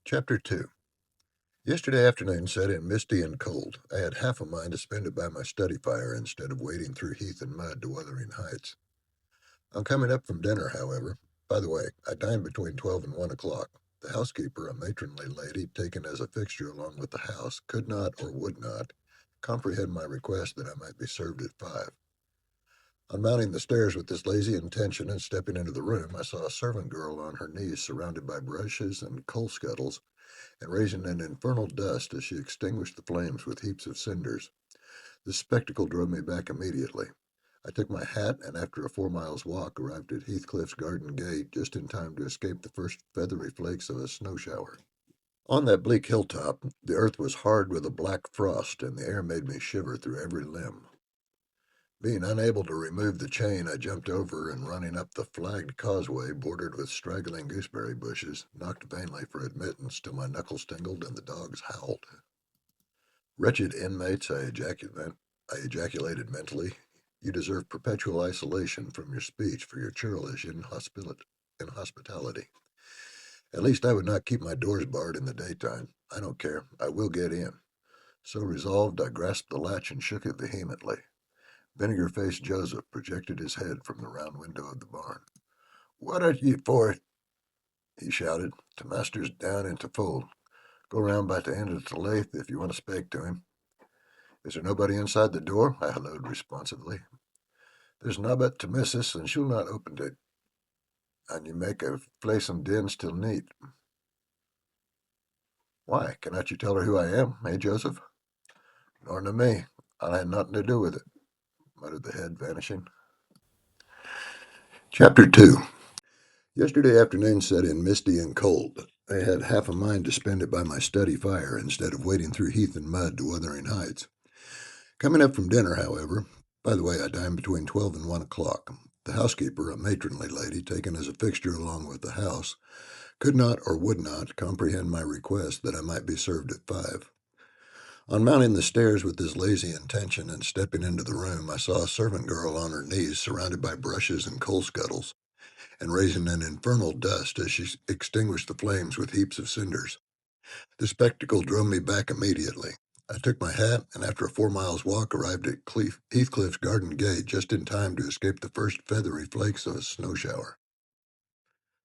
Chapter 2. Yesterday afternoon set in misty and cold. I had half a mind to spend it by my study fire instead of wading through heath and mud to Wuthering Heights. On coming up from dinner, however, by the way, I dined between 12 and 1 o'clock. The housekeeper, a matronly lady taken as a fixture along with the house, could not or would not comprehend my request that I might be served at 5. On mounting the stairs with this lazy intention and stepping into the room, I saw a servant girl on her knees surrounded by brushes and coal scuttles and raising an infernal dust as she extinguished the flames with heaps of cinders. This spectacle drove me back immediately. I took my hat and after a 4 miles walk arrived at Heathcliff's garden gate just in time to escape the first feathery flakes of a snow shower. On that bleak hilltop, the earth was hard with a black frost and the air made me shiver through every limb. Being unable to remove the chain, I jumped over and running up the flagged causeway bordered with straggling gooseberry bushes, knocked vainly for admittance till my knuckles tingled and the dogs howled. Wretched inmates, I ejaculated mentally, you deserve perpetual isolation from your speech for your churlish inhospitality. At least I would not keep my doors barred in the daytime. I don't care. I will get in. So resolved, I grasped the latch and shook it vehemently. Vinegar-faced Joseph projected his head from the round window of the barn. "What are ye for?" he shouted. "T' master's down into fold. Go round by the end of the lathe if you want to speak to him." "Is there nobody inside the door?" I hallooed responsively. "There's nobbut t' missus, and she'll not open it, and you make a flaysome din till neat." "Why, cannot you tell her who I am, Joseph?" "Nor to me. I had nothing to do with it," muttered the head, vanishing. Chapter 2. Yesterday afternoon set in misty and cold. I had half a mind to spend it by my study fire instead of wading through heath and mud to Wuthering Heights. Coming up from dinner, however, by the way, I dined between 12 and 1 o'clock. The housekeeper, a matronly lady taken as a fixture along with the house, could not or would not comprehend my request that I might be served at 5. On mounting the stairs with this lazy intention and stepping into the room, I saw a servant girl on her knees surrounded by brushes and coal scuttles and raising an infernal dust as she extinguished the flames with heaps of cinders. The spectacle drove me back immediately. I took my hat and after a 4 miles walk arrived at Heathcliff's garden gate just in time to escape the first feathery flakes of a snow shower.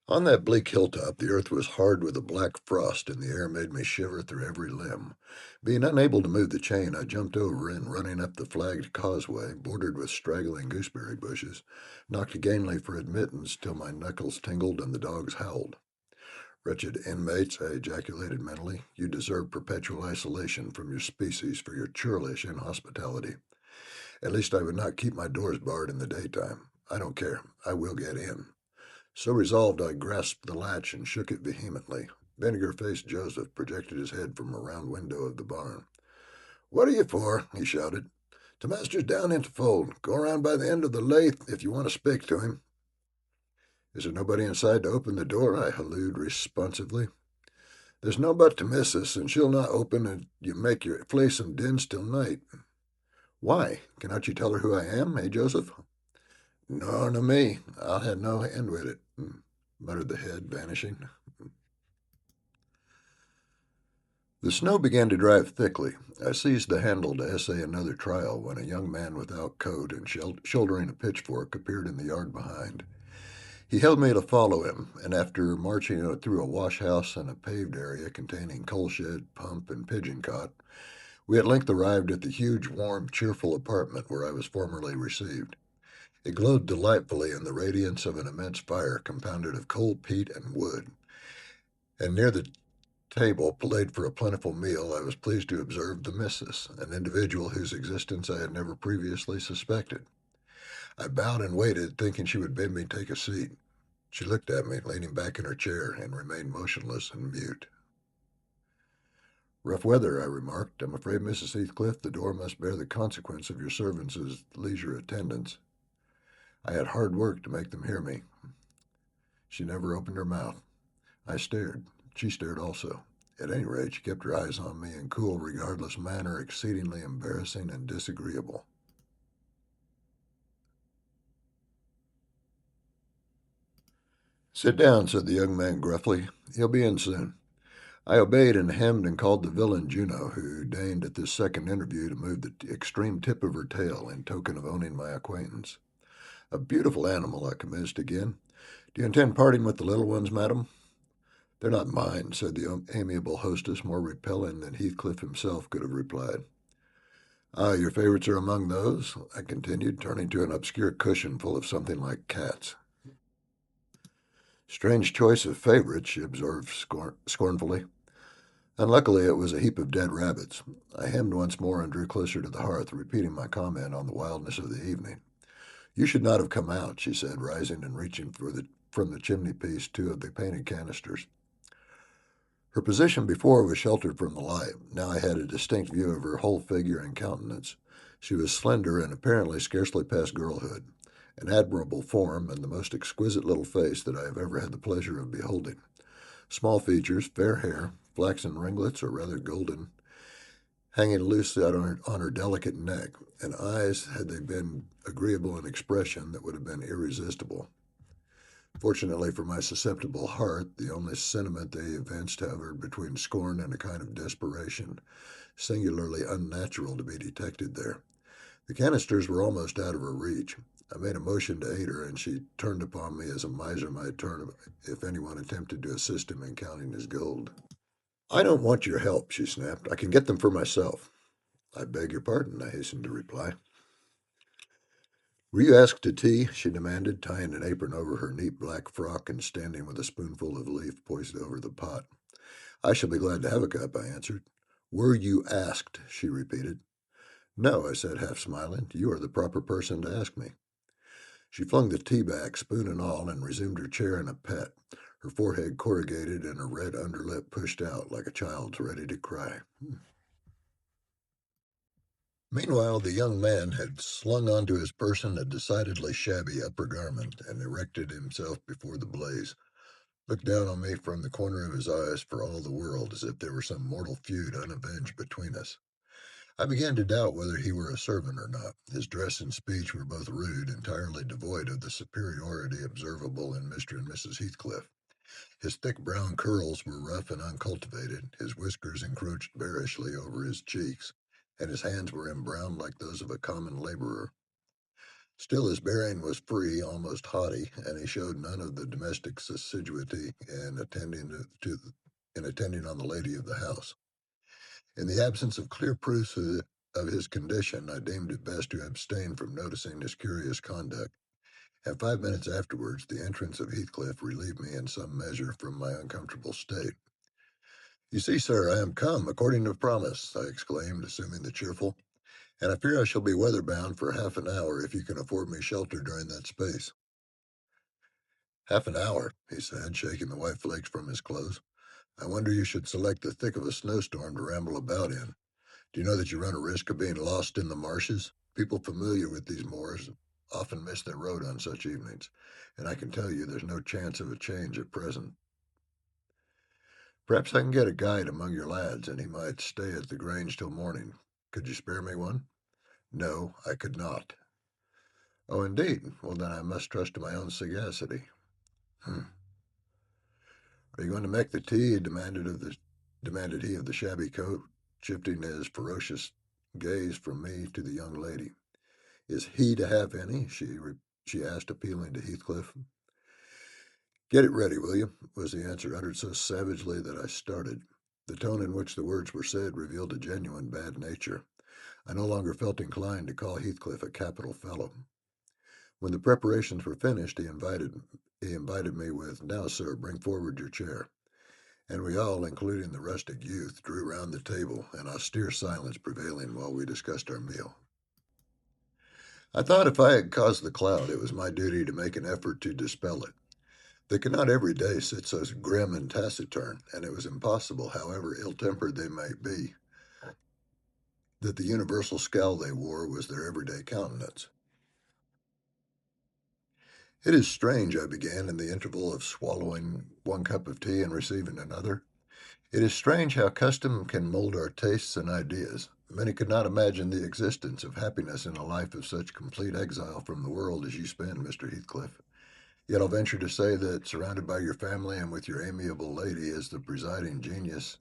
On that bleak hilltop, the earth was hard with a black frost, and the air made me shiver through every limb. Being unable to move the chain, I jumped over and, running up the flagged causeway, bordered with straggling gooseberry bushes, knocked againly for admittance till my knuckles tingled and the dogs howled. "Wretched inmates," I ejaculated mentally, "you deserve perpetual isolation from your species for your churlish inhospitality. At least I would not keep my doors barred in the daytime. I don't care. I will get in." So resolved, I grasped the latch and shook it vehemently. Vinegar-faced Joseph projected his head from a round window of the barn. "What are you for?" he shouted. "T' master's down into fold. Go round by the end of the lathe if you want to speak to him." "Is there nobody inside to open the door?" I hallooed responsively. "There's no but t' missus, and she'll not open and you make your flaysome dins till night." "Why? Cannot you tell her who I am, Joseph?" "Nor to me. I'll have no hand with it," muttered the head, vanishing. The snow began to drive thickly. I seized the handle to essay another trial when a young man without coat and shouldering a pitchfork appeared in the yard behind. He held me to follow him, and after marching through a wash house and a paved area containing coal shed, pump, and pigeon cot, we at length arrived at the huge, warm, cheerful apartment where I was formerly received. It glowed delightfully in the radiance of an immense fire compounded of coal, peat, and wood, and near the table, laid for a plentiful meal, I was pleased to observe the missus, an individual whose existence I had never previously suspected. I bowed and waited, thinking she would bid me take a seat. She looked at me, leaning back in her chair, and remained motionless and mute. "Rough weather," I remarked. "I'm afraid, Mrs. Heathcliff, the door must bear the consequence of your servants' leisure attendance. I had hard work to make them hear me." She never opened her mouth. I stared. She stared also. At any rate, she kept her eyes on me in cool, regardless manner, exceedingly embarrassing and disagreeable. "Sit down," said the young man gruffly. "He'll be in soon." I obeyed and hemmed and called the villain Juno, who deigned at this second interview to move the extreme tip of her tail in token of owning my acquaintance. A beautiful animal, I commenced again. Do you intend parting with the little ones, madam? They're not mine, said the amiable hostess, more repelling than Heathcliff himself could have replied. Ah, your favorites are among those? I continued, turning to an obscure cushion full of something like cats. Strange choice of favorites, she observed scornfully. Unluckily, it was a heap of dead rabbits. I hemmed once more and drew closer to the hearth, repeating my comment on the wildness of the evening. You should not have come out, she said, rising and reaching from the chimney piece two of the painted canisters. Her position before was sheltered from the light. Now I had a distinct view of her whole figure and countenance. She was slender and apparently scarcely past girlhood, an admirable form and the most exquisite little face that I have ever had the pleasure of beholding. Small features, fair hair, flaxen ringlets, or rather golden, hanging loosely out on her delicate neck, and eyes, had they been agreeable in expression, that would have been irresistible. Fortunately for my susceptible heart, the only sentiment they evinced hovered between scorn and a kind of desperation, singularly unnatural to be detected there. The canisters were almost out of her reach. I made a motion to aid her, and she turned upon me as a miser might turn if anyone attempted to assist him in counting his gold. I don't want your help, she snapped. I can get them for myself. I beg your pardon, I hastened to reply. Were you asked to tea? She demanded, tying an apron over her neat black frock and standing with a spoonful of leaf poised over the pot. I shall be glad to have a cup, I answered. Were you asked? She repeated. No, I said, half smiling. You are the proper person to ask me. She flung the tea back, spoon and all, and resumed her chair in a pet, her forehead corrugated and her red underlip pushed out like a child's ready to cry. Meanwhile, the young man had slung onto his person a decidedly shabby upper garment and erected himself before the blaze, looked down on me from the corner of his eyes for all the world as if there were some mortal feud unavenged between us. I began to doubt whether he were a servant or not. His dress and speech were both rude, entirely devoid of the superiority observable in Mr. and Mrs. Heathcliff. His thick brown curls were rough and uncultivated, his whiskers encroached bearishly over his cheeks, and his hands were embrowned like those of a common laborer. Still, his bearing was free, almost haughty, and he showed none of the domestic assiduity in attending on the lady of the house. In the absence of clear proofs of his condition, I deemed it best to abstain from noticing his curious conduct, and 5 minutes afterwards the entrance of Heathcliff relieved me in some measure from my uncomfortable state. You see, sir, I am come, according to promise, I exclaimed, assuming the cheerful, and I fear I shall be weather-bound for half an hour if you can afford me shelter during that space. Half an hour, he said, shaking the white flakes from his clothes. I wonder you should select the thick of a snowstorm to ramble about in. Do you know that you run a risk of being lost in the marshes? People familiar with these moors often miss their road on such evenings, and I can tell you there's no chance of a change at present. Perhaps I can get a guide among your lads, and he might stay at the Grange till morning. Could you spare me one? No, I could not. Oh, indeed. Well, then I must trust to my own sagacity. Hmm. Are you going to make the tea? Demanded he of the shabby coat, shifting his ferocious gaze from me to the young lady. Is he to have any? She asked, appealing to Heathcliff. Get it ready, will you? Was the answer, uttered so savagely that I started. The tone in which the words were said revealed a genuine bad nature. I no longer felt inclined to call Heathcliff a capital fellow. When the preparations were finished, he invited me with, Now, sir, bring forward your chair. And we all, including the rustic youth, drew round the table, an austere silence prevailing while we discussed our meal. I thought if I had caused the cloud, it was my duty to make an effort to dispel it. They could not every day sit so grim and taciturn, and it was impossible, however ill-tempered they might be, that the universal scowl they wore was their everyday countenance. It is strange, I began in the interval of swallowing one cup of tea and receiving another. It is strange how custom can mold our tastes and ideas. Many could not imagine the existence of happiness in a life of such complete exile from the world as you spend, Mr. Heathcliff. Yet I'll venture to say that surrounded by your family and with your amiable lady as the presiding genius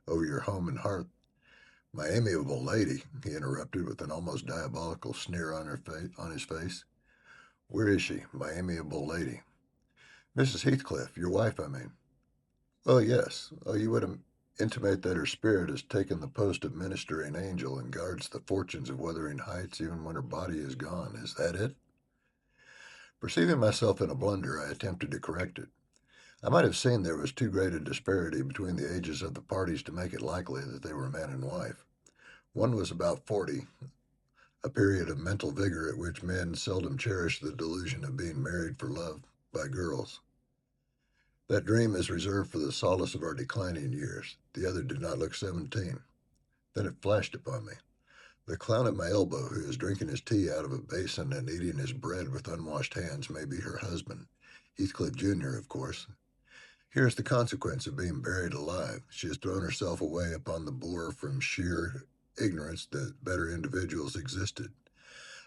over your home and hearth. My amiable lady, he interrupted with an almost diabolical sneer on his face. Where is she, my amiable lady? Mrs. Heathcliff, your wife, I mean. Oh, yes. Oh, you would intimate that her spirit has taken the post of ministering angel and guards the fortunes of Wuthering Heights even when her body is gone. Is that it? Perceiving myself in a blunder, I attempted to correct it. I might have seen there was too great a disparity between the ages of the parties to make it likely that they were man and wife. One was about 40, a period of mental vigor at which men seldom cherish the delusion of being married for love by girls. That dream is reserved for the solace of our declining years. The other did not look 17. Then it flashed upon me. The clown at my elbow, who is drinking his tea out of a basin and eating his bread with unwashed hands, may be her husband. Heathcliff Jr., of course. Here is the consequence of being buried alive. She has thrown herself away upon the boar from sheer ignorance that better individuals existed.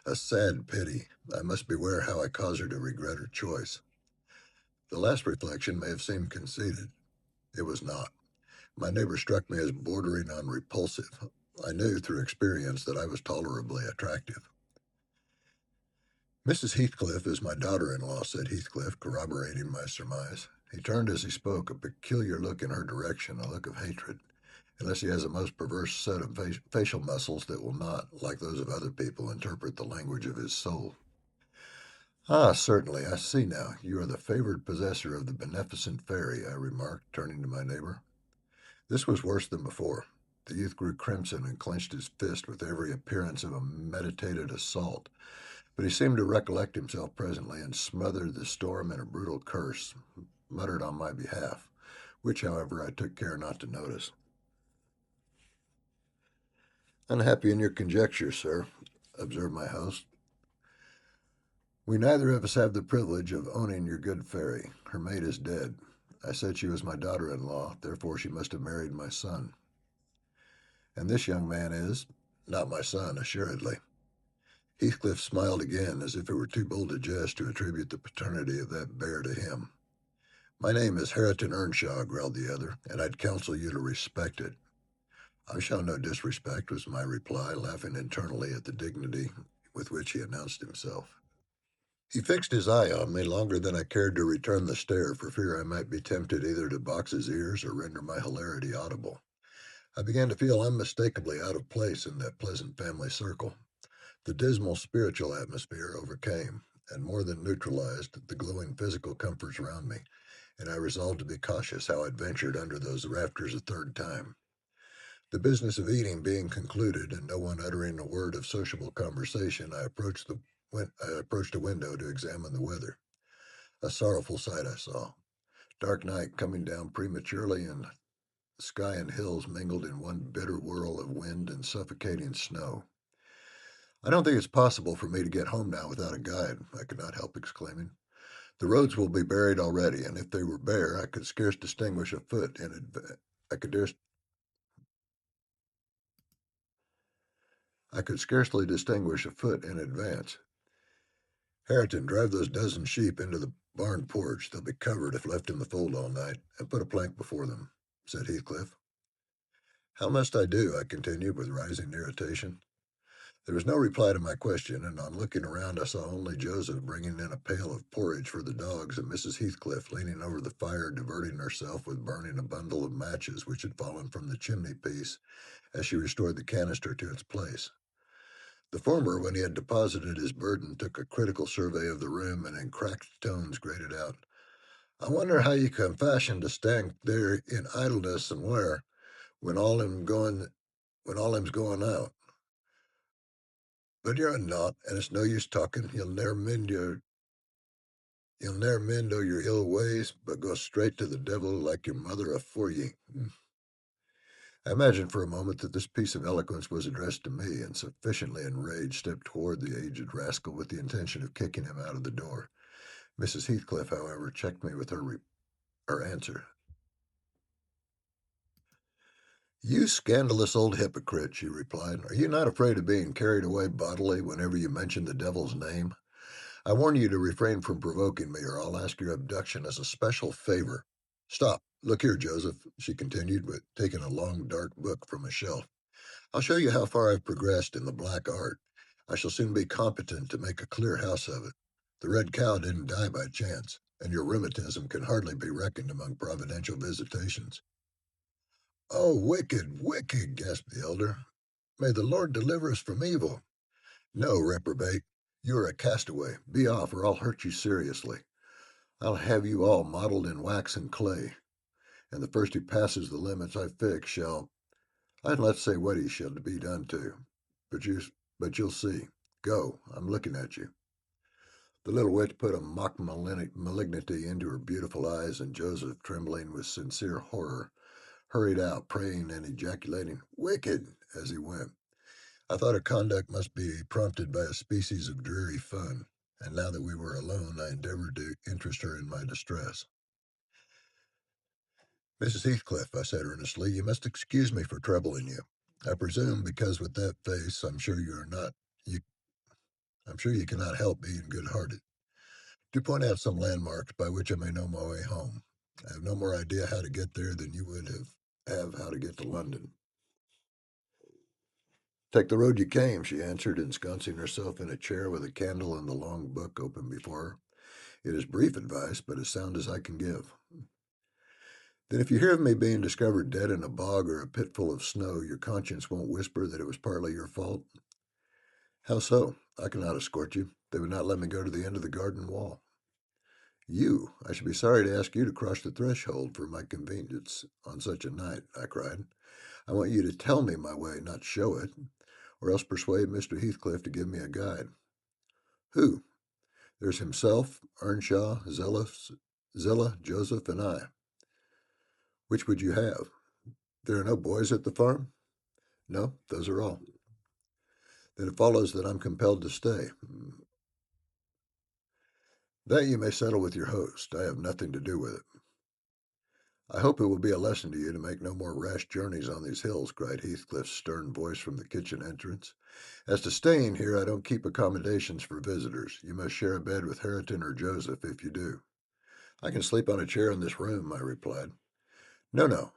A sad pity. I must beware how I cause her to regret her choice. The last reflection may have seemed conceited. It was not. My neighbor struck me as bordering on repulsive. I knew through experience that I was tolerably attractive. Mrs. Heathcliff is my daughter-in-law, said Heathcliff, corroborating my surmise. He turned as he spoke, a peculiar look in her direction, a look of hatred, unless he has a most perverse set of facial muscles that will not, like those of other people, interpret the language of his soul. Ah, certainly, I see now. You are the favored possessor of the beneficent fairy, I remarked, turning to my neighbor. This was worse than before. The youth grew crimson and clenched his fist with every appearance of a meditated assault. But he seemed to recollect himself presently and smothered the storm in a brutal curse, muttered on my behalf, which, however, I took care not to notice. Unhappy in your conjecture, sir, observed my host. We neither of us have the privilege of owning your good fairy. Her mate is dead. I said she was my daughter-in-law, therefore she must have married my son. And this young man is not my son, assuredly. Heathcliff smiled again, as if it were too bold a jest to attribute the paternity of that bear to him. My name is Harriton Earnshaw, growled the other, and I'd counsel you to respect it. I shall no disrespect, was my reply, laughing internally at the dignity with which he announced himself. He fixed his eye on me longer than I cared to return the stare for fear I might be tempted either to box his ears or render my hilarity audible. I began to feel unmistakably out of place in that pleasant family circle. The dismal spiritual atmosphere overcame, and more than neutralized, the glowing physical comforts around me, and I resolved to be cautious how I ventured under those rafters a third time. The business of eating being concluded, and no one uttering a word of sociable conversation, I approached a window to examine the weather. A sorrowful sight I saw. Dark night coming down prematurely, and sky and hills mingled in one bitter whirl of wind and suffocating snow. I don't think it's possible for me to get home now without a guide, I could not help exclaiming. The roads will be buried already, and if they were bare, I could scarce distinguish a foot in advance. I could scarcely distinguish a foot in advance. Harriton, drive those dozen sheep into the barn porch. They'll be covered if left in the fold all night, and put a plank before them, said Heathcliff. How must I do? I continued with rising irritation. There was no reply to my question, and on looking around I saw only Joseph bringing in a pail of porridge for the dogs and Mrs. Heathcliff leaning over the fire diverting herself with burning a bundle of matches which had fallen from the chimney piece as she restored the canister to its place. The former, when he had deposited his burden, took a critical survey of the room and in cracked tones grated out, I wonder how you can fashion to stand there in idleness and wear when all him's going out. But you're a naught, and it's no use talking. You'll ne'er mend o' your ill ways, but go straight to the devil like your mother afore ye. I imagined for a moment that this piece of eloquence was addressed to me, and sufficiently enraged, stepped toward the aged rascal with the intention of kicking him out of the door. Mrs. Heathcliff, however, checked me with her answer. You scandalous old hypocrite, she replied. Are you not afraid of being carried away bodily whenever you mention the devil's name? I warn you to refrain from provoking me, or I'll ask your abduction as a special favor. Stop. Look here, Joseph, she continued, with taking a long, dark book from a shelf. I'll show you how far I've progressed in the black art. I shall soon be competent to make a clear house of it. The red cow didn't die by chance, and your rheumatism can hardly be reckoned among providential visitations. Oh, wicked, wicked, gasped the elder. May the Lord deliver us from evil. No, reprobate. You are a castaway. Be off, or I'll hurt you seriously. I'll have you all modeled in wax and clay, and the first who passes the limits I fix shall, I'd not say what he shall be done to, but you'll see. Go, I'm looking at you. The little witch put a mock malignity into her beautiful eyes, and Joseph, trembling with sincere horror, hurried out, praying and ejaculating, "Wicked!" as he went. I thought her conduct must be prompted by a species of dreary fun, and now that we were alone, I endeavored to interest her in my distress. Mrs. Heathcliff, I said earnestly, you must excuse me for troubling you. I presume because with that face, you, I'm sure you cannot help being good-hearted. Do point out some landmarks by which I may know my way home. I have no more idea how to get there than you would have how to get to London. Take the road you came, she answered, ensconcing herself in a chair with a candle and the long book open before her. It is brief advice, but as sound as I can give. Then if you hear of me being discovered dead in a bog or a pit full of snow, your conscience won't whisper that it was partly your fault? How so? I cannot escort you. They would not let me go to the end of the garden wall. You? I should be sorry to ask you to cross the threshold for my convenience on such a night, I cried. I want you to tell me my way, not show it, or else persuade Mr. Heathcliff to give me a guide. Who? There's himself, Earnshaw, Zilla, Joseph, and I. Which would you have? There are no boys at the farm? No, those are all. Then it follows that I'm compelled to stay. That you may settle with your host. I have nothing to do with it. I hope it will be a lesson to you to make no more rash journeys on these hills, cried Heathcliff's stern voice from the kitchen entrance. As to staying here, I don't keep accommodations for visitors. You must share a bed with Hareton or Joseph if you do. I can sleep on a chair in this room, I replied. No, no.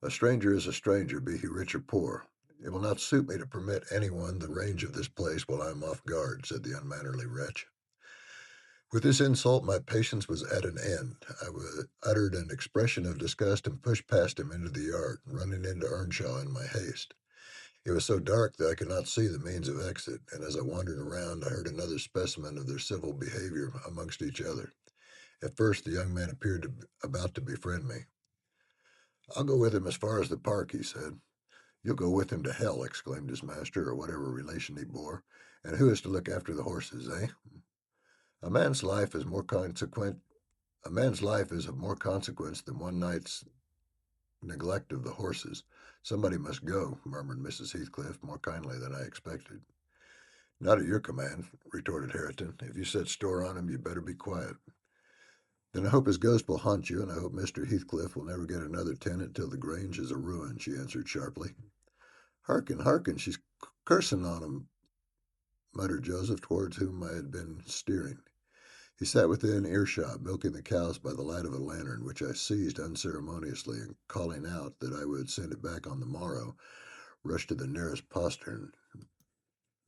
A stranger is a stranger, be he rich or poor. It will not suit me to permit anyone the range of this place while I am off guard, said the unmannerly wretch. With this insult, my patience was at an end. Uttered an expression of disgust and pushed past him into the yard, running into Earnshaw in my haste. It was so dark that I could not see the means of exit, and as I wandered around, I heard another specimen of their civil behavior amongst each other. At first, the young man appeared about to befriend me. I'll go with him as far as the park, he said. You'll go with him to hell, exclaimed his master, or whatever relation he bore. And who is to look after the horses, eh? A man's life is more consequent. A man's life is of more consequence than one night's neglect of the horses. Somebody must go, murmured Mrs. Heathcliff, more kindly than I expected. Not at your command, retorted Hareton. If you set store on him, you better be quiet. Then I hope his ghost will haunt you, and I hope Mr. Heathcliff will never get another tenant till the Grange is a ruin, she answered sharply. Hearken, hearken, she's cursing on him, muttered Joseph, towards whom I had been steering. He sat within earshot, milking the cows by the light of a lantern, which I seized unceremoniously, and calling out that I would send it back on the morrow, rushed to the nearest postern.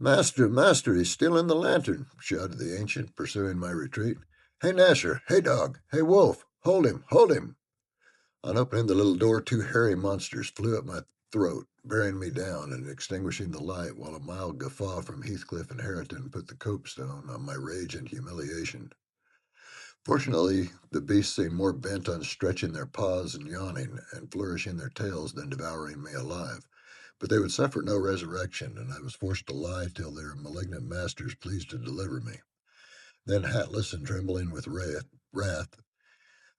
Master, master, he's stealing the lantern, shouted the ancient, pursuing my retreat. Hey, Nasher, hey, dog, hey, wolf, hold him, hold him. On opening the little door, two hairy monsters flew at my throat, bearing me down and extinguishing the light, while a mild guffaw from Heathcliff and Hareton put the copestone on my rage and humiliation. Fortunately, the beasts seemed more bent on stretching their paws and yawning and flourishing their tails than devouring me alive. But they would suffer no resurrection, and I was forced to lie till their malignant masters pleased to deliver me. Then, hatless and trembling with wrath,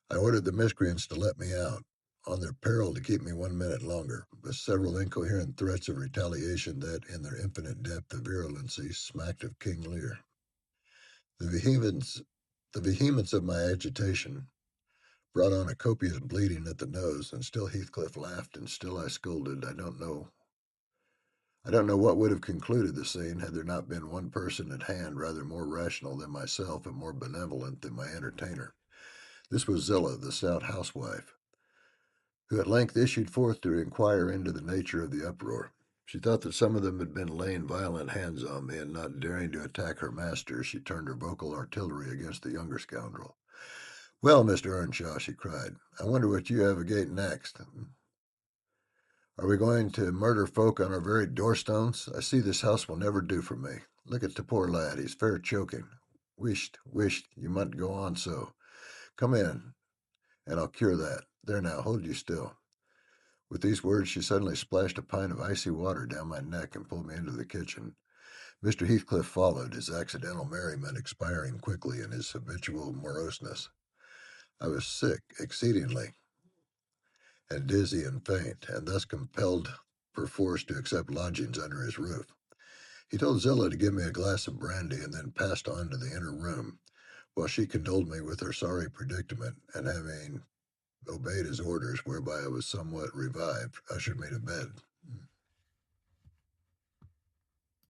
I ordered the miscreants to let me out, on their peril to keep me 1 minute longer, with several incoherent threats of retaliation that, in their infinite depth of virulency, smacked of King Lear. The vehemence of my agitation brought on a copious bleeding at the nose, and still Heathcliff laughed, and still I scolded. I don't know what would have concluded the scene had there not been one person at hand rather more rational than myself and more benevolent than my entertainer. This was Zillah, the stout housewife, who at length issued forth to inquire into the nature of the uproar. She thought that some of them had been laying violent hands on me, and not daring to attack her master, she turned her vocal artillery against the younger scoundrel. "Well, Mr. Earnshaw," she cried, "I wonder what you have agate next. Are we going to murder folk on our very doorstones? I see this house will never do for me. Look at the poor lad, he's fair choking. Wisht, you might go on so. Come in, and I'll cure that. There now, hold you still." With these words, she suddenly splashed a pint of icy water down my neck and pulled me into the kitchen. Mr. Heathcliff followed, his accidental merriment expiring quickly in his habitual moroseness. I was sick exceedingly, and dizzy and faint, and thus compelled perforce to accept lodgings under his roof. He told Zillah to give me a glass of brandy, and then passed on to the inner room, while she condoled me with her sorry predicament, and having obeyed his orders, whereby I was somewhat revived, ushered me to bed.